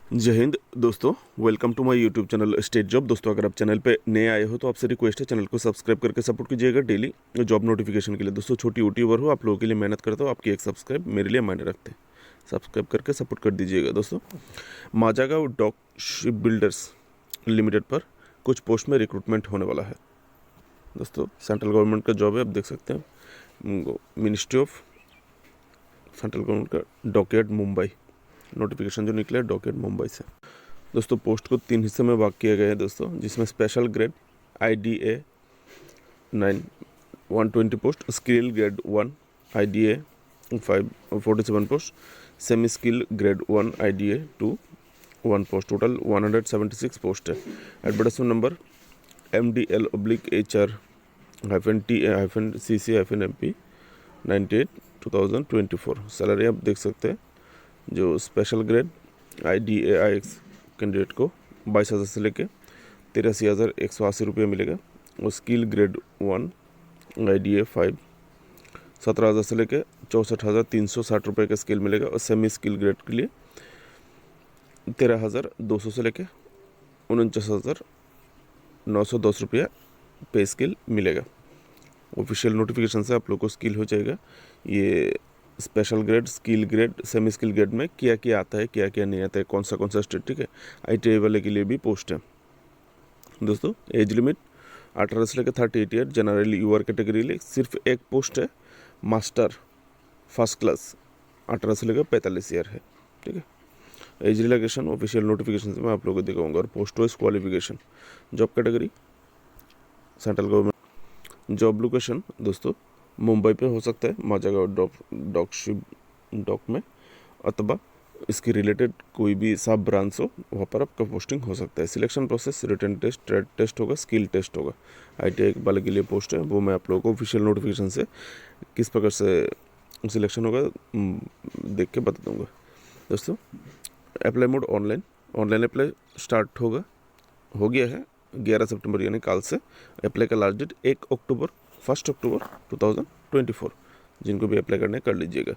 जय हिंद दोस्तों, welcome to my YouTube channel state job. दोस्तों, अगर आप चैनल पे नए आए हो तो आपसे रिक्वेस्ट है चैनल को सब्सक्राइब करके सपोर्ट कीजिएगा डेली जॉब नोटिफिकेशन के लिए। दोस्तों, छोटी यूट्यूबर हो, आप लोगों के लिए मेहनत करता हूँ, आपकी एक सब्सक्राइब मेरे लिए मायने रखते हैं। सब्सक्राइब करके सपोर्ट कर दीजिएगा। दोस्तों, माजागांव डॉक शिप बिल्डर्स लिमिटेड पर कुछ पोस्ट में रिक्रूटमेंट होने वाला है। दोस्तों, सेंट्रल गवर्नमेंट का जॉब है, आप देख सकते हैं। मिनिस्ट्री ऑफ सेंट्रल गवर्नमेंट का डॉकयार्ड मुंबई नोटिफिकेशन जो निकला है डॉकयार्ड मुंबई से। दोस्तों, पोस्ट को 3 हिस्से में भाग किया गया है दोस्तों, जिसमें special grade IDA 120 post, skill grade 1 IDA 47 post, semi skill grade 1 IDA 2 1 post, total 176 post है। Advertisement number MDL/HR-TA-CC-MP 98/2024। सैलरी आप देख सकते हैं। जो स्पेशल ग्रेड IDA कैंडिडेट को 22,000 से लेके 83,180 रुपये मिलेगा। और स्किल ग्रेड 1 IDA 5 17,000 से लेके 64,360 रुपये का स्किल मिलेगा। और सेमी स्किल ग्रेड के लिए 13,200 से लेके 49,910 रुपया पे स्किल मिलेगा। ऑफिशियल नोटिफिकेशन से आप लोग को स्किल हो जाएगा। ये special grade, skill grade, semi skill grade में क्या आता है, क्या नहीं आता है, कौन सा स्टेट, ठीक है। ITI वाले के लिए भी पोस्ट है। दोस्तों, एज लिमिट 18 से लेकर 38 ईयर। जनरली यूआर कैटेगरी लिए सिर्फ एक पोस्ट है, मास्टर फर्स्ट क्लास, 18 से लेकर 45 ईयर है, ठीक है। एज रिलैक्सेशन ऑफिशियल नोटिफिकेशन से मैं आप लोगों को दिखाऊंगा। और post wise qualification, job category central government. Job location दोस्तों मुंबई पे हो सकता है, माजागांव डॉक में, अथवा इसकी रिलेटेड कोई भी सब ब्रांच हो वहाँ पर आपका पोस्टिंग हो सकता है। Selection process written test, trade test होगा, स्किल टेस्ट होगा। ITI वाले के लिए पोस्ट है, वो मैं आप लोगों को ऑफिशियल नोटिफिकेशन से किस प्रकार से सिलेक्शन होगा देख के बता दूंगा। दोस्तों, apply mode online apply start हो गया है 11 सितंबर यानी कल से। अप्लाई का लास्ट डेट 1 अक्टूबर 2024। जिनको भी अप्लाई करना है कर लीजिएगा।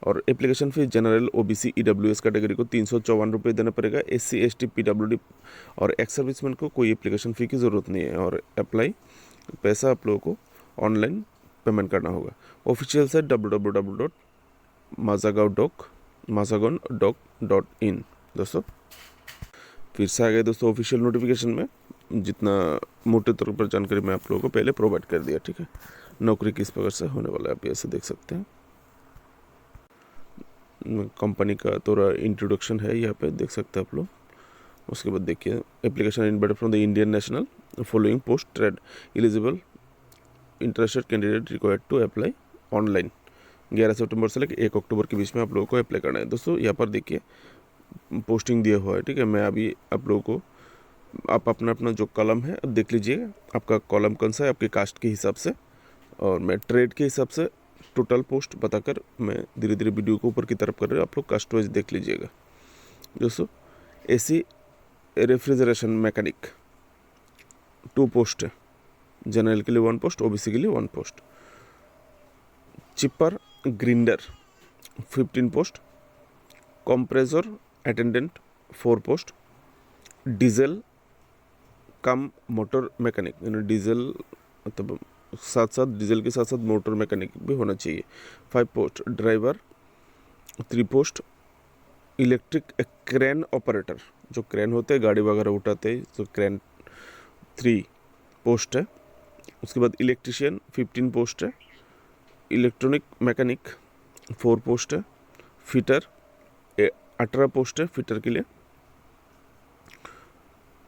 और application fees general OBC EWS category को 354 रुपये देना पड़ेगा। SC ST PWD और एक्स सर्विसमैन को कोई एप्लीकेशन फ़ी की ज़रूरत नहीं है। और अप्लाई पैसा आप लोगों को ऑनलाइन पेमेंट करना होगा। Official site www.mazagaon.in। दोस्तों, फिर से आ गए दोस्तों ऑफिशियल नोटिफिकेशन में। जितना मोटे तौर पर जानकारी मैं आप लोगों को पहले प्रोवाइड कर दिया, ठीक है। नौकरी किस प्रकार से होने वाला है आप ऐसे देख सकते हैं। कंपनी का थोड़ा इंट्रोडक्शन है यहाँ पे देख सकते हैं आप लोग। उसके बाद देखिए, application invited from the Indian national following post trade eligible interested candidate required to apply online. 11 सितंबर से लेकर 1 अक्टूबर के बीच में आप लोगों को अप्लाई करना है। दोस्तों, यहाँ पर देखिए पोस्टिंग दिया हुआ है, ठीक है। मैं अभी आप लोगों को, आप अपना जो कॉलम है अब देख लीजिएगा, आपका कॉलम कौन सा है आपके कास्ट के हिसाब से, और मैं ट्रेड के हिसाब से टोटल पोस्ट बताकर मैं धीरे धीरे वीडियो को ऊपर की तरफ कर रहा हूँ। आप लोग कास्ट वाइज देख लीजिएगा। दोस्तों, AC रेफ्रिजरेशन मैकेनिक 2 पोस्ट है। जनरल के लिए 1 पोस्ट, OBC के लिए 1 post. Chipper grinder 15 post. Compressor attendant 4 post. Diesel cum motor mechanic, यानी डीजल मतलब साथ साथ डीजल के साथ साथ मोटर मैकेनिक भी होना चाहिए, 5 post. Driver 3 post. Electric crane operator, जो क्रेन होते हैं गाड़ी वगैरह उठाते हैं, तो क्रेन 3 पोस्ट है। उसके बाद इलेक्ट्रिशियन 15 पोस्ट है। इलेक्ट्रॉनिक मैकेनिक 4 पोस्ट है। फिटर 18 पोस्ट है फिटर के लिए।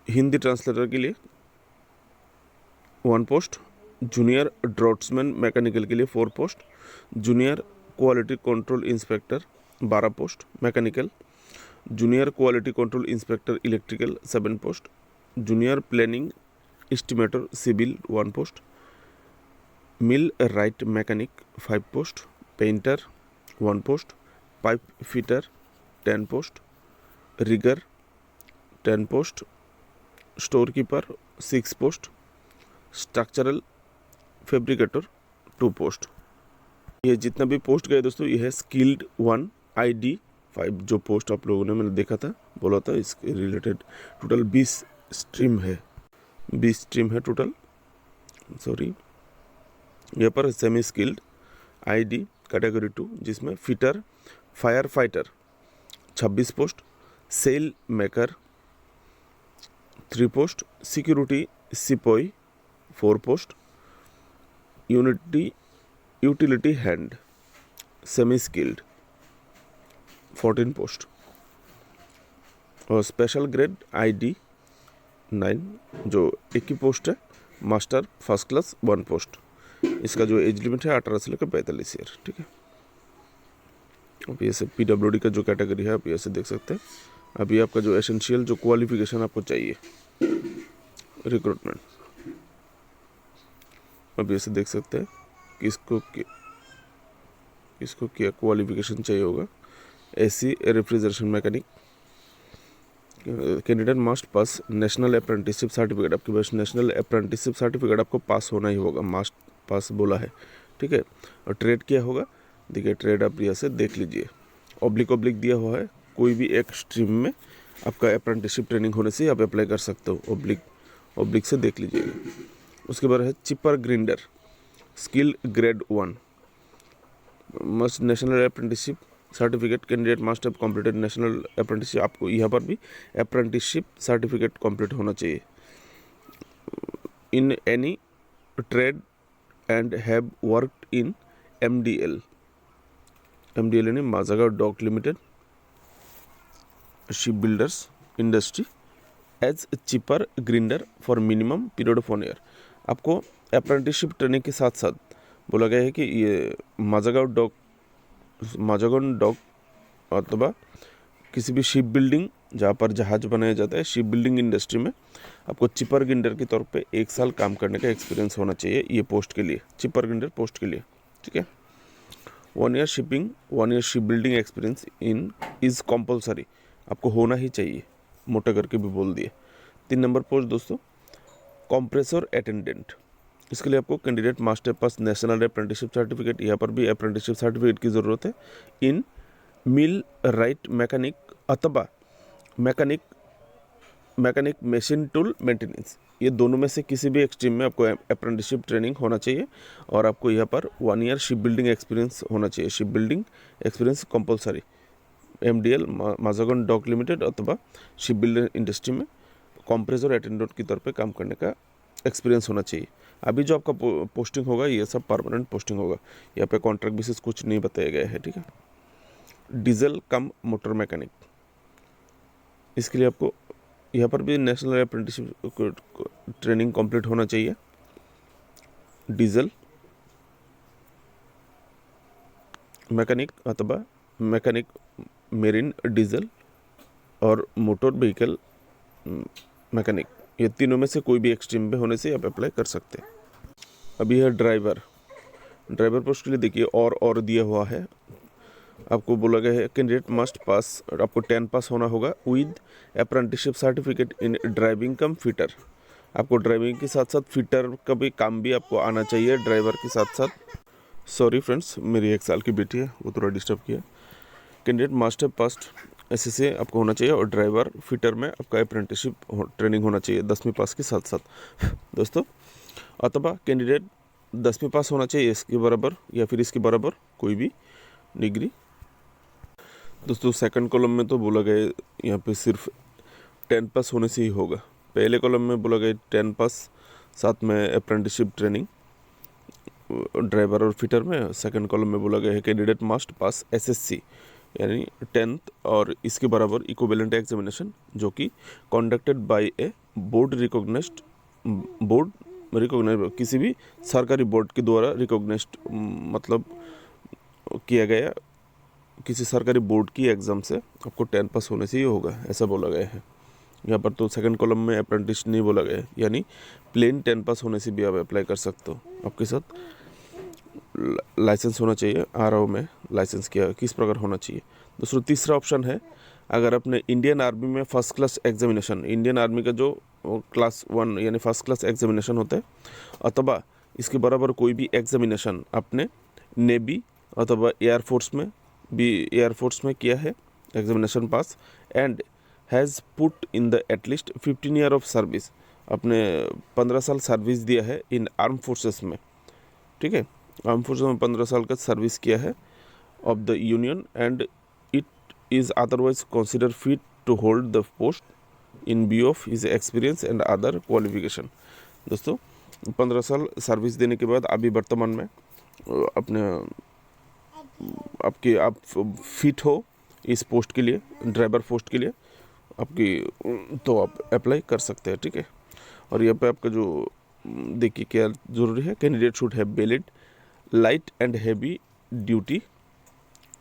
हिंदी ट्रांसलेटर के लिए 1 पोस्ट। जूनियर ड्रॉट्समैन मैकेनिकल के लिए 4 post. Junior quality control inspector 12 post mechanical. Junior quality control inspector electrical 7 post. Junior planning estimator civil 1 post. Mill wright mechanic 5 post. Painter 1 post. Pipe fitter 10 post. Rigger 10 post. Store keeper 6 post. Structural fabricator 2 post. ये जितना भी post गए दोस्तों, ये है skilled 1 ID 5 जो post आप लोगों ने मैंने देखा था, बोला था, इसके रिलेटेड टोटल 20 स्ट्रीम है, 20 स्ट्रीम है टोटल। सॉरी, यहाँ पर सेमी स्किल्ड ID कैटेगरी 2 जिसमें fitter fire fighter 26 post, sail maker 3 post, security sepoy 4 post, utility hand semi skilled 14 post और स्पेशल ग्रेड ID 9 जो एक ही पोस्ट है, मास्टर फर्स्ट क्लास 1 पोस्ट। इसका जो एज लिमिट है 18 से लेकर 45 ईयर, ठीक है। अब ये से PWD का जो कैटेगरी है आप ये से देख सकते हैं। अभी आपका जो एसेंशियल जो क्वालिफिकेशन आपको चाहिए रिक्रूटमेंट, अब ये से देख सकते हैं किसको क्या क्वालिफिकेशन चाहिए होगा। AC refrigeration mechanic, candidate must pass national apprenticeship certificate. आपके पास नेशनल अप्रेंटिसशिप सर्टिफिकेट आपको पास होना ही होगा, मस्ट पास बोला है, ठीक है। और ट्रेड क्या होगा, देखिए ट्रेड आप यहाँ से देख लीजिए, ऑब्लिक दिया हुआ है, कोई भी एक स्ट्रीम में आपका अप्रेंटिसशिप ट्रेनिंग होने से आप अप्लाई कर सकते हो, ऑब्लिक से देख लीजिएगा। उसके बाद है chipper grinder skill grade 1 must national apprenticeship certificate, candidate must have completed national apprenticeship. आपको यहाँ पर भी अप्रेंटिसशिप सर्टिफिकेट कंप्लीट होना चाहिए in any trade and have worked in MDL यानी Mazagaon dock limited ship builders industry as chipper grinder for minimum period of 1 year. आपको apprenticeship training के साथ साथ बोला गया है कि ये माजागांव डॉक अथवा किसी भी शिप बिल्डिंग जहाँ पर जहाज बनाया जाता है, शिप बिल्डिंग इंडस्ट्री में आपको चिपर ग्राइंडर के तौर पे 1 साल काम करने का एक्सपीरियंस होना चाहिए ये पोस्ट के लिए, चिपर ग्राइंडर पोस्ट के लिए, ठीक है। 1 year ship building experience is compulsory, आपको होना ही चाहिए, मोटा करके भी बोल दिए। 3 नंबर पोस्ट दोस्तों कंप्रेसर अटेंडेंट, इसके लिए आपको candidate master pass national apprenticeship certificate, यहाँ पर भी अप्रेंटिसशिप सर्टिफिकेट की ज़रूरत है। इन मिल राइट मैकेनिक अथवा मैकेनिक मशीन टूल मेंटेनेंस, ये दोनों में से किसी भी एक्सट्रीम में आपको अप्रेंटिसशिप ट्रेनिंग होना चाहिए और आपको यहाँ पर 1 ईयर शिप बिल्डिंग एक्सपीरियंस होना चाहिए, ship building experience compulsory. MDL Mazagaon dock limited अथवा शिप बिल्डिंग इंडस्ट्री में कंप्रेसर अटेंडेंट की तौर पे काम करने का एक्सपीरियंस होना चाहिए। अभी जो आपका पोस्टिंग होगा ये सब परमानेंट पोस्टिंग होगा, यहाँ पे कॉन्ट्रैक्ट बेसिस कुछ नहीं बताया गया है, ठीक है। डीजल कम मोटर मैकेनिक, इसके लिए आपको यहाँ पर भी नेशनल अप्रेंटिसशिप ट्रेनिंग कंप्लीट होना चाहिए। डीजल मैकेनिक अथवा मैकेनिक मेरीन डीजल और मोटर व्हीकल मैकेनिक, ये तीनों में से कोई भी एक्सट्रीम में होने से आप अप्लाई कर सकते हैं। अभी है ड्राइवर पोस्ट के लिए देखिए और दिया हुआ है, आपको बोला गया है कैंडिडेट मस्ट पास, आपको 10 पास होना होगा with apprenticeship certificate in driving come fitter. आपको ड्राइविंग के साथ साथ फिटर का भी काम भी आपको आना चाहिए ड्राइवर के साथ साथ। सॉरी फ्रेंड्स, मेरी 1 साल की बेटी है, वो थोड़ा डिस्टर्ब किया। Candidate must have passed SSA आपको होना चाहिए और ड्राइवर फिटर में आपका अप्रेंटिसशिप ट्रेनिंग होना चाहिए 10वीं पास के साथ साथ दोस्तों, अथवा कैंडिडेट 10वीं पास होना चाहिए इसके बराबर या फिर इसके बराबर कोई भी डिग्री। दोस्तों सेकंड कॉलम में तो बोला गया यहाँ पे सिर्फ 10 पास होने से ही होगा, पहले कॉलम में बोला गया 10 पास साथ में अप्रेंटिसशिप ट्रेनिंग ड्राइवर और फिटर में। सेकंड कॉलम में बोला गया है कैंडिडेट मस्ट पास SSC यानी 10th और इसके बराबर इक्विवेलेंट एग्जामिनेशन जो कि conducted by a board recognised किसी भी सरकारी बोर्ड के द्वारा रिकॉग्नाइज्ड, मतलब किया गया किसी सरकारी बोर्ड की एग्ज़ाम से आपको 10 पास होने से ही होगा, ऐसा बोला गया है। यहाँ पर तो सेकंड कॉलम में अप्रेंटिस नहीं बोला गया है, यानी प्लेन 10 पास होने से भी आप अप्लाई कर सकते हो। आपके साथ लाइसेंस होना चाहिए, RO में लाइसेंस किस प्रकार होना चाहिए। दूसरा तीसरा ऑप्शन है अगर आपने इंडियन आर्मी में first class examination, Indian army का जो क्लास 1 यानी फर्स्ट क्लास एग्जामिनेशन होता है अथवा इसके बराबर कोई भी एग्जामिनेशन आपने नेवी अथवा एयरफोर्स में किया है examination pass and has put in the at least 15 year of service, आपने 15 साल सर्विस दिया है इन आर्म फोर्सेस में, ठीक है, आर्म फोर्सेस में 15 साल का सर्विस किया है of the union and it is otherwise consider fit to hold the post in view of his experience and other qualification. दोस्तों 15 साल सर्विस देने के बाद अभी वर्तमान में अपने आप फिट हो इस पोस्ट के लिए, ड्राइवर पोस्ट के लिए आपकी, तो आप अप्लाई कर सकते हैं, ठीक है। और यहाँ पे आपका जो देखिए क्या ज़रूरी है, candidate should have valid light and heavy duty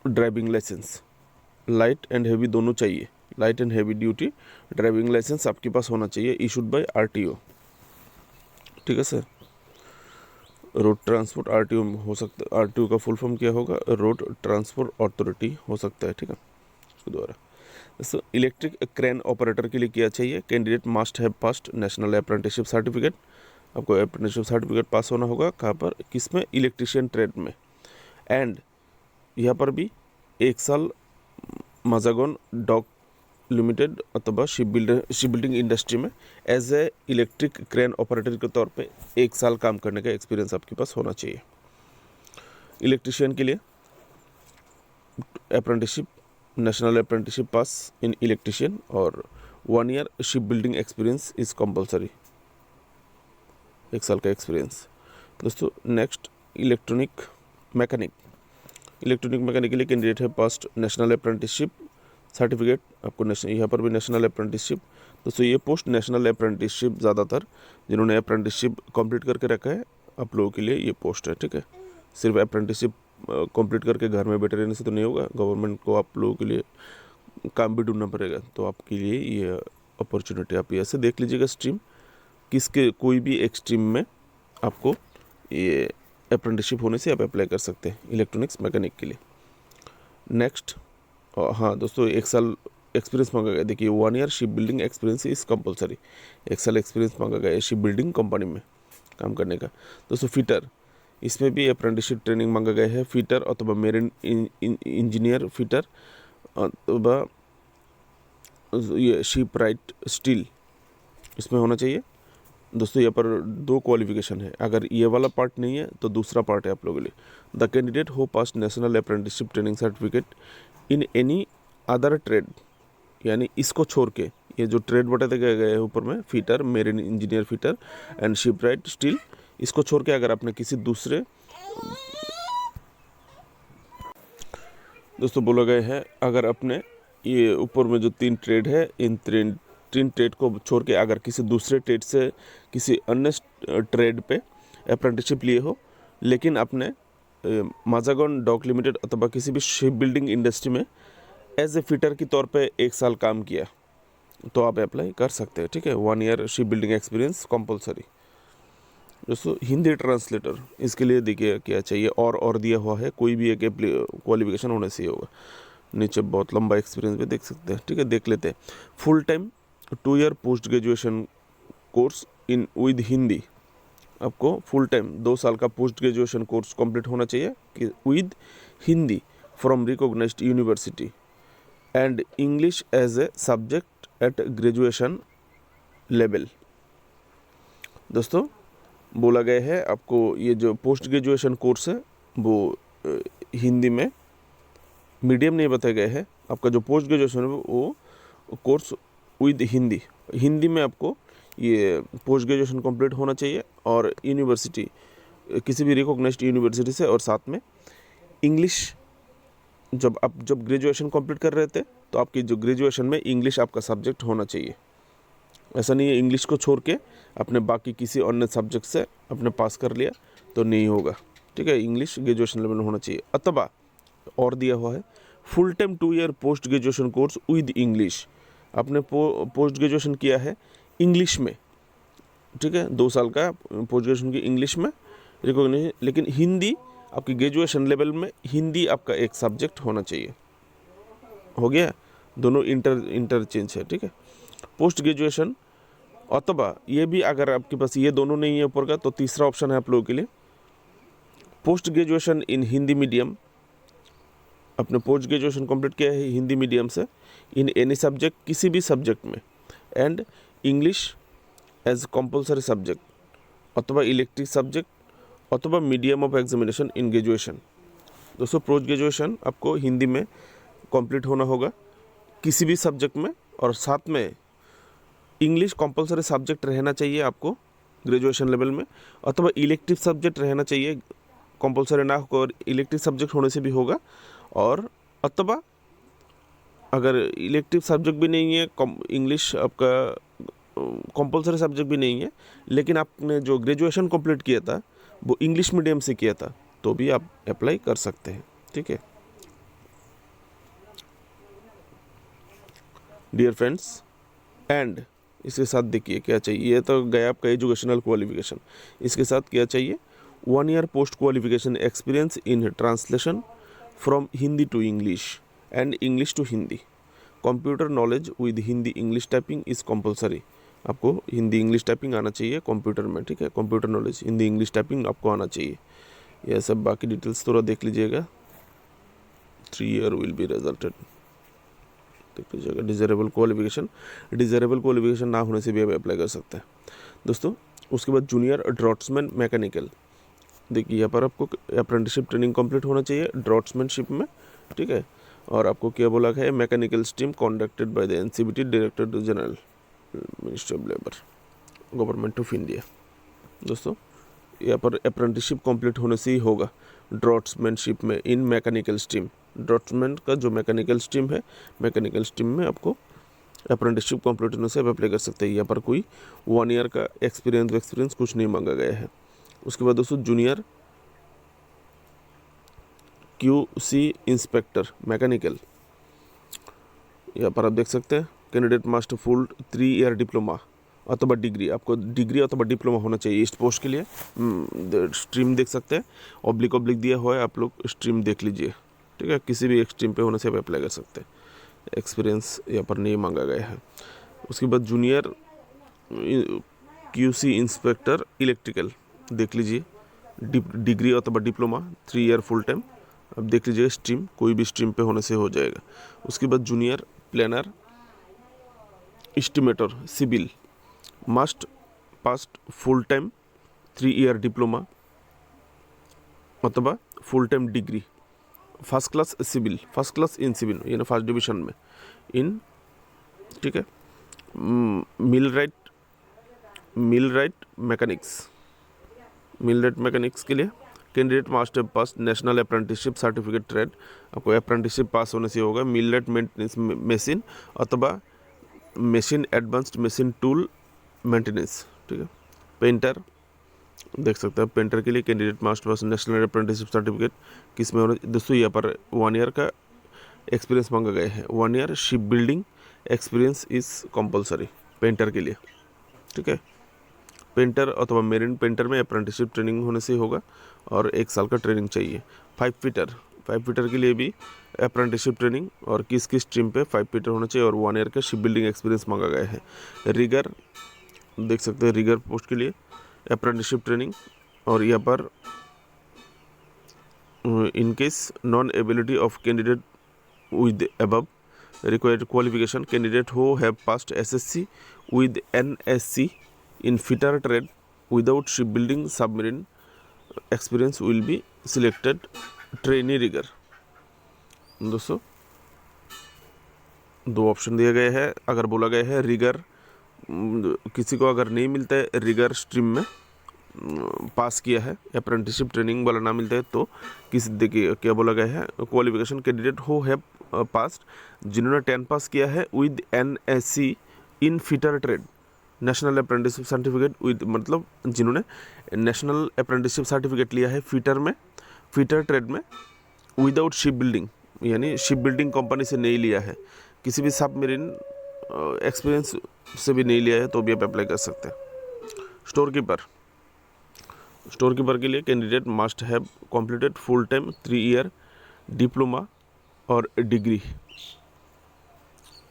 driving licence, light and heavy दोनों चाहिए, light and heavy duty driving licence आपके पास होना चाहिए, इशूड बाय आरटीओ, ठीक है सर। रोड ट्रांसपोर्ट आरटीओ हो सकता है, आरटीओ का फुल फॉर्म क्या होगा, रोड ट्रांसपोर्ट अथॉरिटी हो सकता है, ठीक है, उसके द्वारा। तो इलेक्ट्रिक क्रेन ऑपरेटर के लिए क्या चाहिए, candidate must have past national apprenticeship certificate, आपको अप्रेंटिसशिप सर्टिफिकेट पास होना होगा, कहाँ पर, किस में, इलेक्ट्रिशियन ट्रेड में, एंड यहाँ पर भी 1 साल माजागोन डॉक लिमिटेड अथवा शिप बिल्डिंग इंडस्ट्री में as a electric crane operator के तौर पे 1 साल काम करने का एक्सपीरियंस आपके पास होना चाहिए। इलेक्ट्रिशियन के लिए अप्रेंटिसशिप, नेशनल अप्रेंटिसशिप पास इन इलेक्ट्रिशियन और 1 year ship building experience is compulsory, 1 साल का एक्सपीरियंस। दोस्तों next electronic mechanic, electronic mechanic के लिए कैंडिडेट है पास्ट नेशनल अप्रेंटिसशिप सर्टिफिकेट, आपको यहाँ पर भी नेशनल अप्रेंटिसशिप। दोस्तों ये पोस्ट नेशनल अप्रेंटिसशिप ज़्यादातर जिन्होंने अप्रेंटिसशिप कंप्लीट करके रखा है आप लोगों के लिए ये पोस्ट है, ठीक है। सिर्फ अप्रेंटिसशिप कंप्लीट करके घर में बैठे रहने से तो नहीं होगा, गवर्नमेंट को आप लोगों के लिए काम भी ढूंढना पड़ेगा, तो आपके लिए ये अपॉर्चुनिटी, आप ऐसे देख लीजिएगा स्ट्रीम किसके, कोई भी एक स्ट्रीम में आपको ये अप्रेंटिसशिप होने से आप अप्लाई कर सकते हैं इलेक्ट्रॉनिक्स मैकेनिक के लिए। नेक्स्ट हाँ दोस्तों 1 साल एक्सपीरियंस मांगा गया, देखिए 1 year ship building experience is compulsory, 1 साल एक्सपीरियंस मांगा गया है शिप बिल्डिंग कंपनी में काम करने का। दोस्तों फिटर, इसमें भी अप्रेंटिसशिप ट्रेनिंग मांगा गया है, फिटर अथवा मेरिन इंजीनियर फिटर अथवा ये शिप राइट स्टील इसमें होना चाहिए। दोस्तों यहाँ पर 2 क्वालिफिकेशन है, अगर ये वाला पार्ट नहीं है तो दूसरा पार्ट है आप लोगों के लिए, the candidate who pass national apprenticeship training certificate in any other trade, यानी इसको छोड़ के ये जो ट्रेड बताते गए हैं ऊपर में, fitter, marine engineer fitter and ship right steel, इसको छोड़ के अगर आपने किसी दूसरे, दोस्तों बोला गया है अगर आपने ये ऊपर में जो 3 ट्रेड है इन 3 ट्रेड को छोड़ के अगर किसी दूसरे ट्रेड से किसी अन्य ट्रेड पे अप्रेंटिसशिप लिए हो, लेकिन आपने माजागोन डॉक लिमिटेड अथवा किसी भी शिप बिल्डिंग इंडस्ट्री में एज ए फिटर के तौर पे 1 साल काम किया, तो आप अप्लाई कर सकते हैं, ठीक है। 1 year ship building experience compulsory. दोस्तों हिंदी ट्रांसलेटर, इसके लिए देखिए क्या चाहिए, और दिया हुआ है, कोई भी एक क्वालिफिकेशन होने से ही होगा, नीचे बहुत लंबा एक्सपीरियंस भी देख सकते हैं, ठीक है, देख लेते हैं। Full time 2 year post graduation course in with Hindi, आपको फुल टाइम 2 साल का पोस्ट ग्रेजुएशन कोर्स कंप्लीट होना चाहिए कि with Hindi from recognised university and English as a subject at graduation level. दोस्तों बोला गया है आपको ये जो पोस्ट ग्रेजुएशन कोर्स है वो हिंदी में, मीडियम नहीं बताया गया है, आपका जो पोस्ट ग्रेजुएशन है वो कोर्स विद हिंदी में आपको ये पोस्ट ग्रेजुएशन कंप्लीट होना चाहिए, और यूनिवर्सिटी किसी भी रिकॉग्नाइज्ड यूनिवर्सिटी से, और साथ में इंग्लिश, जब ग्रेजुएशन कंप्लीट कर रहे थे तो आपकी जो ग्रेजुएशन में इंग्लिश आपका सब्जेक्ट होना चाहिए। ऐसा नहीं है इंग्लिश को छोड़ के अपने बाकी किसी अन्य सब्जेक्ट से अपने पास कर लिया तो नहीं होगा, ठीक है, इंग्लिश ग्रेजुएशन लेवल में होना चाहिए। अथवा और दिया हुआ है full time 2 year post graduation course with English, आपने पोस्ट ग्रेजुएशन किया है इंग्लिश में, ठीक है, 2 साल का पोस्ट ग्रेजुएशन की इंग्लिश में रिकॉग्नाइज, लेकिन हिंदी आपकी ग्रेजुएशन लेवल में हिंदी आपका एक सब्जेक्ट होना चाहिए। हो गया, दोनों इंटरचेंज है, ठीक है। पोस्ट ग्रेजुएशन अथवा ये भी अगर आपके पास ये दोनों नहीं है ऊपर का, तो तीसरा ऑप्शन है आप लोगों के लिए post graduation in Hindi medium अपने पोस्ट ग्रेजुएशन कंप्लीट किया है हिंदी मीडियम से इन एनी सब्जेक्ट, किसी भी सब्जेक्ट में, and English as compulsory subject अथवा इलेक्टिव सब्जेक्ट अथवा medium of examination in graduation. दोस्तों पोस्ट ग्रेजुएशन आपको हिंदी में कंप्लीट होना होगा किसी भी सब्जेक्ट में, और साथ में इंग्लिश कंपलसरी सब्जेक्ट रहना चाहिए आपको ग्रेजुएशन लेवल में, अथवा इलेक्टिव सब्जेक्ट रहना चाहिए, कंपलसरी ना होकर इलेक्टिव सब्जेक्ट होने से भी होगा, और अथवा अगर इलेक्टिव सब्जेक्ट भी नहीं है, इंग्लिश आपका कंपलसरी सब्जेक्ट भी नहीं है, लेकिन आपने जो ग्रेजुएशन कंप्लीट किया था वो इंग्लिश मीडियम से किया था, तो भी आप अप्लाई कर सकते हैं। ठीक है डियर फ्रेंड्स, एंड इसके साथ देखिए क्या चाहिए, ये तो गया आपका एजुकेशनल क्वालिफिकेशन, इसके साथ क्या चाहिए 1 year post qualification experience in translation from Hindi to English and English to Hindi, computer knowledge with Hindi English typing is compulsory. आपको हिंदी इंग्लिश टाइपिंग आना चाहिए कंप्यूटर में। ठीक है, computer knowledge Hindi English typing आपको आना चाहिए। यह सब बाकी डिटेल्स थोड़ा देख लीजिएगा। 3 ईयर विल बी रिजल्टेड, देख लीजिएगा। डिज़ायरेबल क्वालिफिकेशन ना होने से भी आप अप्लाई कर सकते हैं दोस्तों। उसके बाद जूनियर ड्रॉट्समैन मैकेनिकल, देखिए यहाँ पर आपको अप्रेंटिसशिप ट्रेनिंग कंप्लीट होना चाहिए ड्रॉट्समैनशिप में। ठीक है, और आपको क्या बोला है, mechanical stream conducted by the NCBT directorate general ministry of labour government of India. दोस्तों यहाँ पर अप्रेंटिसशिप कंप्लीट होने से ही होगा ड्रॉट्समैनशिप में इन मैकेनिकल स्ट्रीम। ड्रॉट्समैन का जो मैकेनिकल स्ट्रीम है, मैकेनिकल स्ट्रीम में आपको अप्रेंटिसशिप कंप्लीट होने से आप अप्लाई कर सकते हैं। यहाँ पर कोई 1 ईयर का एक्सपीरियंस कुछ नहीं मांगा गया है। उसके बाद दोस्तों जूनियर QC इंस्पेक्टर मैकेनिकल, यहाँ पर आप देख सकते हैं candidate must full 3 year diploma अथवा डिग्री, आपको डिग्री अथवा डिप्लोमा होना चाहिए इस पोस्ट के लिए। स्ट्रीम देख सकते हैं, ऑब्लिक दिया हुआ है, आप लोग स्ट्रीम देख लीजिए। ठीक है, किसी भी एक स्ट्रीम पे होने से आप अप्लाई कर सकते हैं, एक्सपीरियंस यहाँ पर नहीं मांगा गया है। उसके बाद जूनियर QC इंस्पेक्टर इलेक्ट्रिकल देख लीजिए, डिग्री अथवा डिप्लोमा 3 ईयर फुल टाइम, अब देख लीजिए स्ट्रीम, कोई भी स्ट्रीम पे होने से हो जाएगा। उसके बाद junior planner estimator civil must passed full time 3 year diploma अथवा full time degree, first class in civil, यानी फर्स्ट डिवीजन में इन। ठीक है, मिल राइट मैकेनिक्स के लिए candidate must have pass national apprenticeship certificate trade, आपको apprenticeship pass होने से होगा। मिल राइट मेंटेनेंस मशीन अथवा machine advanced machine tool maintenance. ठीक है, पेंटर देख सकते हैं, पेंटर के लिए candidate must pass national apprenticeship certificate, किस में होना दोस्तों, यहाँ पर 1 ईयर का एक्सपीरियंस मांगा गया है। 1 year ship building experience is compulsory painter के लिए। ठीक है, पेंटर अथवा मेरिन पेंटर में अप्रेंटिसशिप ट्रेनिंग होने से होगा और 1 साल का ट्रेनिंग चाहिए। 5 फीटर के लिए भी अप्रेंटिसशिप ट्रेनिंग, और किस स्ट्रीम पे 5 फीटर होना चाहिए, और 1 ईयर का शिप बिल्डिंग एक्सपीरियंस मांगा गया है। रिगर देख सकते हैं, रिगर पोस्ट के लिए अप्रेंटिसशिप ट्रेनिंग, और यहाँ पर in case non ability of candidate with above required qualification, candidate who have passed SSC with NSC in fitter trade without shipbuilding submarine experience will be selected trainee rigger। दोस्तों 2 option दिए गए हैं। अगर बोला गया है रिगर, किसी को अगर नहीं मिलता है रिगर स्ट्रीम में पास किया है, अप्रेंटिसशिप ट्रेनिंग वाला ना मिलता है, तो किस देखिए क्या बोला गया है, qualification candidate who have passed, जिन्होंने 10 पास किया है with NSC in fitter trade, national apprenticeship certificate with, मतलब जिन्होंने नेशनल अप्रेंटिसशिप सर्टिफिकेट लिया है फिटर ट्रेड में, विदाउट शिप बिल्डिंग, यानी शिप बिल्डिंग कंपनी से नहीं लिया है, किसी भी सबमरीन एक्सपीरियंस से भी नहीं लिया है, तो भी आप अप्लाई कर सकते हैं। स्टोर कीपर के लिए candidate must have completed full time 3 year diploma और डिग्री,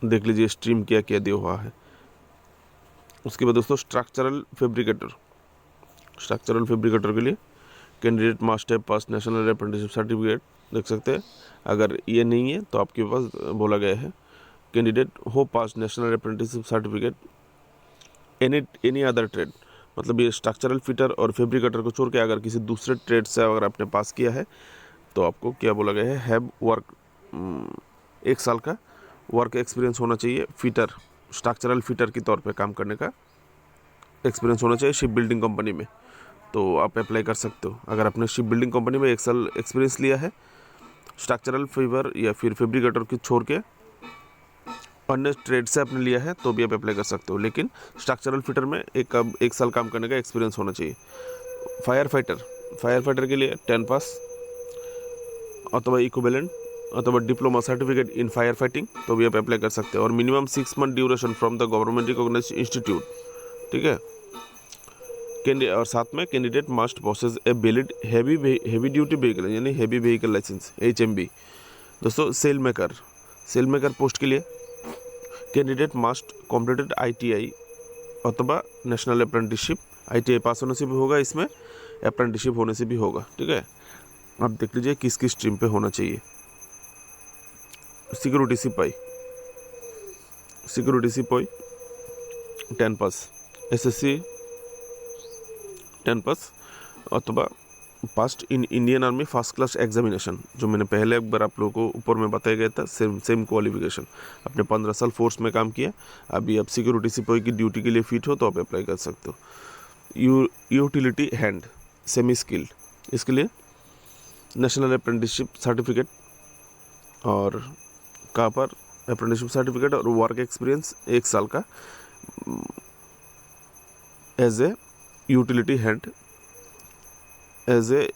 देख लीजिए स्ट्रीम क्या क्या दिया हुआ है। उसके बाद दोस्तों स्ट्रक्चरल फैब्रिकेटर के लिए candidate must have pass national apprenticeship certificate देख सकते हैं। अगर ये नहीं है तो आपके पास बोला गया है candidate who pass national apprenticeship certificate any other trade, मतलब ये स्ट्रक्चरल फिटर और फैब्रिकेटर को छोड़ के अगर किसी दूसरे ट्रेड से अगर आपने पास किया है तो आपको क्या बोला गया है, हैव वर्क 1 साल का वर्क एक्सपीरियंस होना चाहिए। फिटर, स्ट्रक्चरल फिटर के तौर पे काम करने का एक्सपीरियंस होना चाहिए शिप बिल्डिंग कंपनी में, तो आप अप्लाई कर सकते हो। अगर आपने शिप बिल्डिंग कंपनी में 1 साल एक्सपीरियंस लिया है, स्ट्रक्चरल फीवर या फिर फैब्रिकेटर की छोड़ के अन्य ट्रेड से आपने लिया है तो भी आप अप्लाई कर सकते हो, लेकिन स्ट्रक्चरल फिटर में एक साल काम करने का एक्सपीरियंस होना चाहिए। फायर फाइटर के लिए 10 पास अथवा इक्विवेलेंट अथवा diploma certificate in fire fighting तो भी आप अप्लाई कर सकते हो, और minimum 6 month duration from the government recognised institute, ठीक है। और साथ में candidate must possess a valid heavy duty vehicle यानी हेवी व्हीकल लाइसेंस HMV। दोस्तों सेल मेकर पोस्ट के लिए कैंडिडेट मस्ट कम्प्लीटेड ITI अथवा नेशनल अप्रेंटिसशिप, ITI पास होने से भी होगा, इसमें अप्रेंटिसशिप होने से भी होगा, ठीक है। आप देख लीजिए किस किस स्ट्रीम पे होना चाहिए। सिक्योरिटी सिपाही 10 पास, SSC 10 पास अथवा past in Indian army first class examination, जो मैंने पहले एक बार आप लोगों को ऊपर में बताया गया था, सेम क्वालिफिकेशन। आपने 15 साल फोर्स में काम किया, अभी आप सिक्योरिटी सिपाही की ड्यूटी के लिए फिट हो तो आप अप्लाई कर सकते हो। यूटिलिटी हैंड सेमी स्किल्ड, इसके लिए नेशनल अप्रेंटिसशिप सर्टिफिकेट और कहाँ पर अप्रेंटिसशिप सर्टिफिकेट और वर्क एक्सपीरियंस 1 साल का एज ए यूटिलिटी हैंड,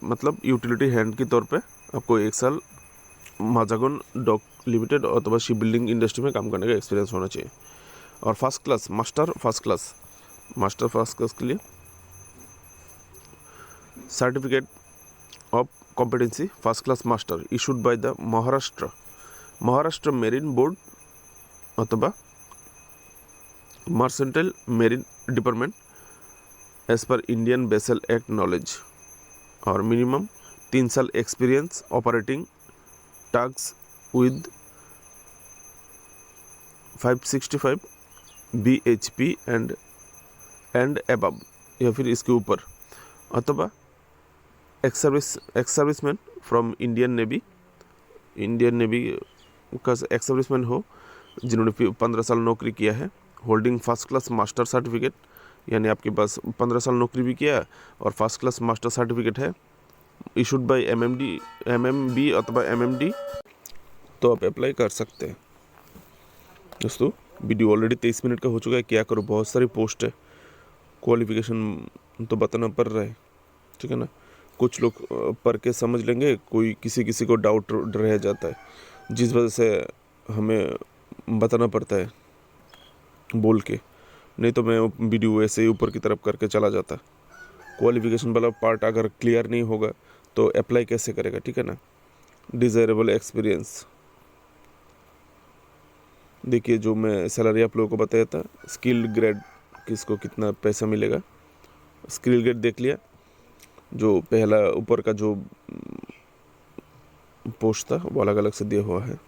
मतलब यूटिलिटी हैंड के तौर पे आपको 1 साल माजागन डॉक लिमिटेड अथवा शिप बिल्डिंग इंडस्ट्री में काम करने का एक्सपीरियंस होना चाहिए। और मास्टर फर्स्ट क्लास के लिए certificate of competency first class master issued by the Maharashtra marine board अथवा mercantile marine department as per Indian vessel act knowledge, और मिनिमम 3 साल experience operating tugs with 565 bhp and above या फिर इसके ऊपर, अथवा ex serviceman from Indian navy का ex serviceman हो जिन्होंने 15 साल नौकरी किया है, holding first class master certificate, यानी आपके पास 15 साल नौकरी भी किया और फर्स्ट क्लास मास्टर सर्टिफिकेट है, इशूड बाय MMB अथवा MMD, तो आप अप्लाई कर सकते हैं। दोस्तों वीडियो ऑलरेडी 23 मिनट का हो चुका है, क्या करो, बहुत सारी पोस्ट है, क्वालिफिकेशन तो बताना पड़ रहा है, ठीक है ना। कुछ लोग पढ़ के समझ लेंगे, कोई किसी को डाउट रह जाता है, जिस वजह से हमें बताना पड़ता है बोल के, नहीं तो मैं वीडियो ऐसे ही ऊपर की तरफ करके चला जाता। क्वालिफिकेशन वाला पार्ट अगर क्लियर नहीं होगा तो अप्लाई कैसे करेगा, ठीक है ना। डिज़ायरेबल एक्सपीरियंस, देखिए जो मैं सैलरी आप लोगों को बताया था, स्किल्ड ग्रेड किसको कितना पैसा मिलेगा, स्किल ग्रेड देख लिया, जो पहला ऊपर का जो पोस्ट था वो अलग अलग से दिया हुआ है।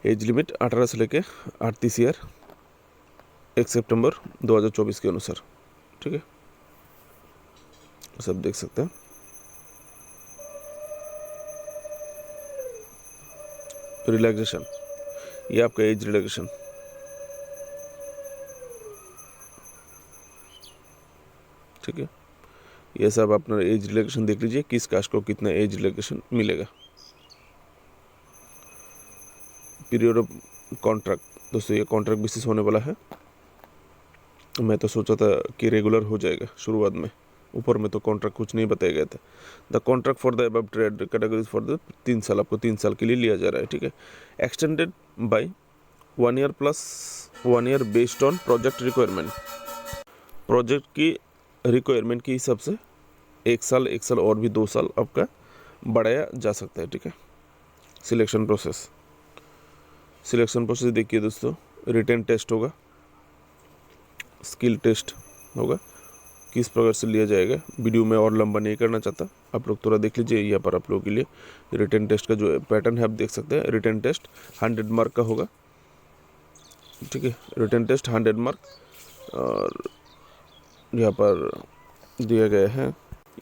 एज लिमिट 18 से लेके 38 ईयर 1 सितंबर 2024 के अनुसार, ठीक है, सब देख सकते हैं। रिलैक्सेशन, ये आपका एज रिलैक्सेशन, ठीक है, ये सब अपना एज रिलैक्सेशन देख लीजिए, किस कास्ट को कितना एज रिलैक्सेशन मिलेगा। पीरियड ऑफ कॉन्ट्रैक्ट, दोस्तों ये कॉन्ट्रैक्ट बेसिस होने वाला है, मैं तो सोचा था कि रेगुलर हो जाएगा शुरुआत में, ऊपर में तो कॉन्ट्रैक्ट कुछ नहीं बताया गया था। The contract for the above trade categories for the 3 साल, आपको 3 साल के लिए लिया जा रहा है, ठीक है। Extended by 1 year plus 1 year based on project requirement, project की रिक्वायरमेंट के हिसाब से 1 साल और भी 2 साल आपका बढ़ाया जा सकता है, ठीक है। सिलेक्शन प्रोसेस देखिए दोस्तों, रिटन टेस्ट होगा, स्किल टेस्ट होगा, किस प्रकार से लिया जाएगा, वीडियो में और लंबा नहीं करना चाहता, आप लोग थोड़ा देख लीजिए। यहाँ पर आप लोगों के लिए रिटन टेस्ट का जो पैटर्न है आप देख सकते हैं। रिटन टेस्ट 100 मार्क का होगा, ठीक है। रिटन टेस्ट 100 मार्क, और यहाँ पर दिया गया है,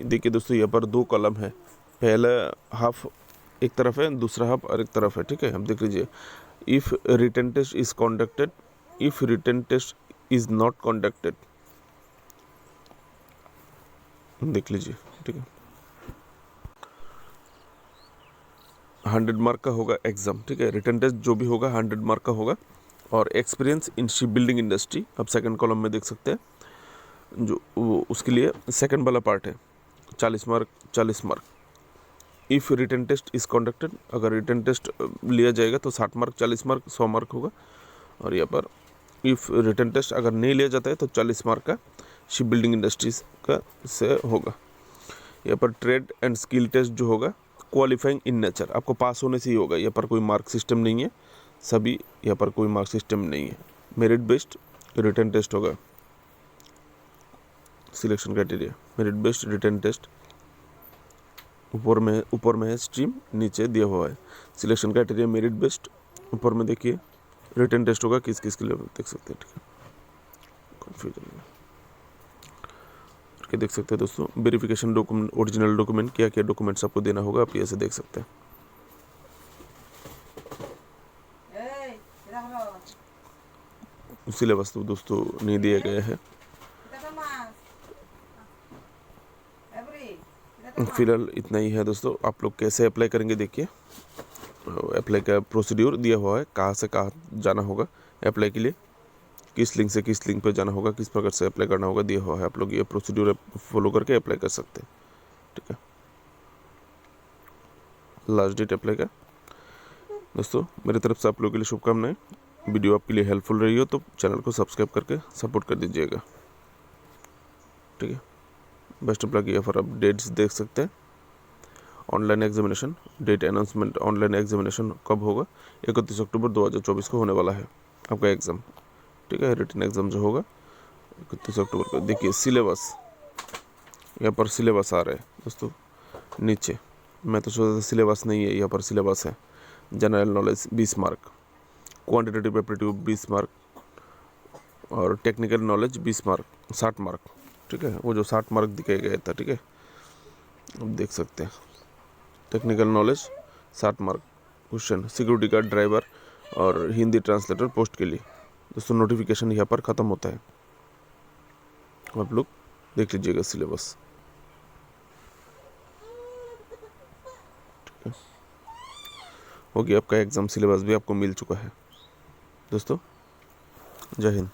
देखिए दोस्तों यहाँ पर 2 कॉलम है, पहला हाफ एक तरफ है, दूसरा हाफ और एक तरफ है, ठीक है। आप देख लीजिए। If written test is conducted, if written test is not conducted, देख लीजिए, ठीक है। 100 मार्क का होगा एग्जाम, ठीक है। रिटन टेस्ट जो भी होगा 100 मार्क का होगा। और experience in ship building industry आप सेकंड कॉलम में देख सकते हैं, जो वो उसके लिए सेकंड वाला पार्ट है, 40 mark 40 mark. If written test is conducted, अगर रिटन टेस्ट लिया जाएगा तो 60 मार्क 40 मार्क 100 मार्क होगा। और यहाँ पर इफ़ रिटन टेस्ट अगर नहीं लिया जाता है तो 40 मार्क का शिप बिल्डिंग इंडस्ट्रीज का से होगा। यहाँ पर ट्रेड एंड स्किल टेस्ट जो होगा क्वालिफाइंग इन नेचर, आपको पास होने से ही होगा। यहाँ पर कोई मार्क सिस्टम नहीं है, सभी यहाँ पर कोई मार्क सिस्टम नहीं है। मेरिट बेस्ड रिटन टेस्ट होगा। Selection criteria merit based written test, ऊपर में है स्ट्रीम, नीचे दिया हुआ है सिलेक्शन क्राइटेरिया मेरिट बेस्ड। ऊपर में देखिए रिटन टेस्ट होगा किस किस के लिए, देख सकते हैं, ठीक है। कन्फ्यूजन के देख सकते हैं दोस्तों। वेरिफिकेशन डॉक्यूमेंट, ओरिजिनल डॉक्यूमेंट, क्या क्या डॉक्यूमेंट्स आपको देना होगा, आप ये से देख सकते हैं। सिलेबस तो दोस्तों नहीं दिया गया है फिलहाल, इतना ही है दोस्तों। आप लोग कैसे अप्लाई करेंगे देखिए, अप्लाई का प्रोसीड्यूर दिया हुआ है, कहाँ से कहाँ जाना होगा अप्लाई के लिए, किस लिंक से किस लिंक पे जाना होगा, किस प्रकार से अप्लाई करना होगा दिया हुआ है। आप लोग ये प्रोसीड्यूर फॉलो करके अप्लाई कर सकते हैं, ठीक है। लास्ट डेट अप्लाई का दोस्तों मेरी तरफ से आप लोगों के लिए शुभकामनाएं। वीडियो आपके लिए हेल्पफुल रही हो तो चैनल को सब्सक्राइब करके सपोर्ट कर दीजिएगा, ठीक है। Best of luck. यहाँ पर आप डेट्स देख सकते हैं। Online examination date announcement, online examination कब होगा, 31 अक्टूबर 2024 को होने वाला है आपका एग्ज़ाम, ठीक है। रिटन एग्ज़ाम जो होगा 31 अक्टूबर को। देखिए सिलेबस, यहाँ पर सिलेबस आ रहा है दोस्तों नीचे। मैं तो सोचा था सिलेबस नहीं है, यहाँ पर सिलेबस है। General knowledge 20 mark, quantitative aptitude 20 mark, और टेक्निकल नॉलेज 20 मार्क 60 मार्क, ठीक है। वो जो 60 मार्क दिखाया गया था, ठीक है, आप देख सकते हैं। Technical knowledge 60 mark question, security guard, driver और हिंदी ट्रांसलेटर पोस्ट के लिए दोस्तों। नोटिफिकेशन यहाँ पर ख़त्म होता है, आप लोग देख लीजिएगा सिलेबस, ठीक है। हो गया आपका एग्ज़ाम, सिलेबस भी आपको मिल चुका है दोस्तों। जय हिंद।